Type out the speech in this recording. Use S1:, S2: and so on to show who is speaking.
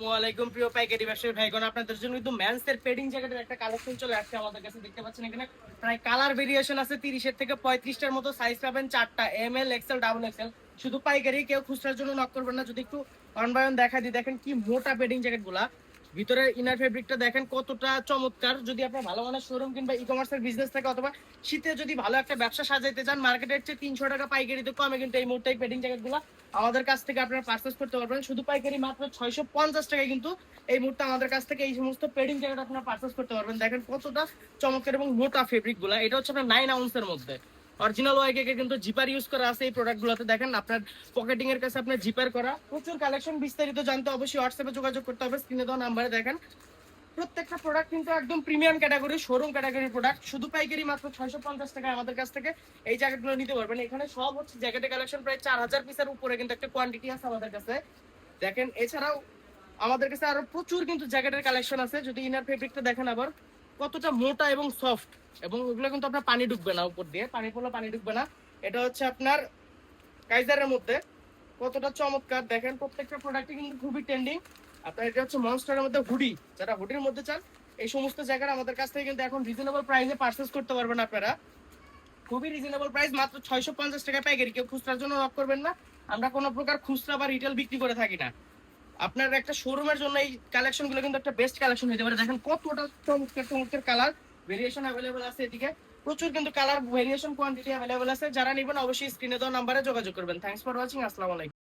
S1: ওয়ালাইকুম প্রিয় পাইকারি ব্যবসায়ী ভাইগণ, আপনাদের জন্য কিন্তু মেন্স এর পেডিং জ্যাকেটের একটা কালেকশন চলে আসছে আমাদের কাছে। দেখতে পাচ্ছেন এখানে প্রায় কালার ভেরিয়েশন আছে 30 থেকে 35টার মতো, সাইজ পাবেন 4টা, M L, XL, double XL. শুধু পাইকারি, কেউ খুচরার জন্য নক করবেন না। যদি একটু অন বাই অন দেখা দিই, দেখেন কি মোটা পেডিং জ্যাকেট গুলা, ভিতরে ইনার ফেব্রিকটা দেখেন কতটা চমৎকার। যদি আপনার ভালো মানের শোরুম কিংবা ই কমার্সের বিজনেস থাকে, অথবা শীতে যদি ভালো একটা ব্যবসা সাজাইতে চান, মার্কেটের চেয়ে 300 টাকা পাইকারিতে কমে কিন্তু এই মুহূর্তে পেডিং জ্যাকেট গুলা আমাদের কাছ থেকে আপনারা পারচেস করতে পারবেন। শুধু পাইকারি মাত্র 650 টাকায় কিন্তু এই মুহূর্তে আমাদের কাছ থেকে এই সমস্ত পেডিং জ্যাকেট আপনারা পারচেস করতে পারবেন। দেখেন কতটা চমৎকার এবং মোটা ফেব্রিক গুলা। এটা হচ্ছে আপনার 9 আউন্সের মধ্যে অরিজিনাল ওয়াইকে কিন্তু জিপার ইউজ করা আছে এই প্রোডাক্ট গুলোতে। দেখেন আপনার পকেটিং এর কাছে আপনার জিপার করা, প্রচুর কালেকশন। বিস্তারিত জানতে অবশ্যই হোয়াটসঅ্যাপে যোগাযোগ করতে হবে, স্ক্রিনে দেওয়া নাম্বারে। দেখেন প্রত্যেকটা প্রোডাক্ট কিন্তু একদম প্রিমিয়াম ক্যাটাগরি, শোরুম ক্যাটাগরির প্রোডাক্ট। শুধু পাইকারি মাত্র 650 টাকায় আমাদের কাছ থেকে এই জ্যাকেটগুলো নিতে পারবেন। এখানে সব হচ্ছে জ্যাকেটের কালেকশন, প্রায় 4000 পিসের উপরে কিন্তু একটা কোয়ান্টিটি আছে আমাদের কাছে। দেখেন এছাড়াও আমাদের কাছে আরো প্রচুর কিন্তু জ্যাকেটের কালেকশন আছে। যদি ইনার ফেব্রিকটা দেখেন আবার কতটা মোটা এবং সফট, এবং ওগুলো কিন্তু আপনার পানি ঢুকবে না, উপর দিয়ে পানি পড়লে পানি ঢুকবে না। এটা হচ্ছে আপনার কাইজারের মধ্যে, কতটা চমৎকার। দেখেন প্রত্যেকটা প্রোডাক্টই কিন্তু খুবই ট্রেন্ডিং। আপনার এটা হচ্ছে মনস্টারের মধ্যে হুডি, যারা হুডির মধ্যে চান এই সমস্ত জায়গায় আমাদের কাছ থেকে কিন্তু এখন রিজনেবল প্রাইসে পারচেস করতে পারবেন আপনারা। খুবই রিজনেবল প্রাইস, মাত্র 650 টাকায় পাইকারি। কেউ খুচরার জন্য নক করবেন না, আমরা কোনো প্রকার খুচরা বা রিটেল বিক্রি করে থাকি না। আপনার একটা শোরুমের জন্য এই কালেকশন গুলো কিন্তু একটা বেস্ট কালেকশন হতে পারে। দেখেন কতটা চমৎকার চমৎকার কালার ভেরিয়েশন অ্যাভেলেবল আছে এদিকে, প্রচুর কিন্তু কালার ভেরিয়েশন কোয়ান্টিটি অ্যাভেলেবল আছে। যারা নেবেন অবশ্যই স্ক্রিনে দেওয়া নাম্বারে যোগাযোগ করবেন। থ্যাঙ্কস ফর ওয়াচিং, আসসালামু আলাইকুম।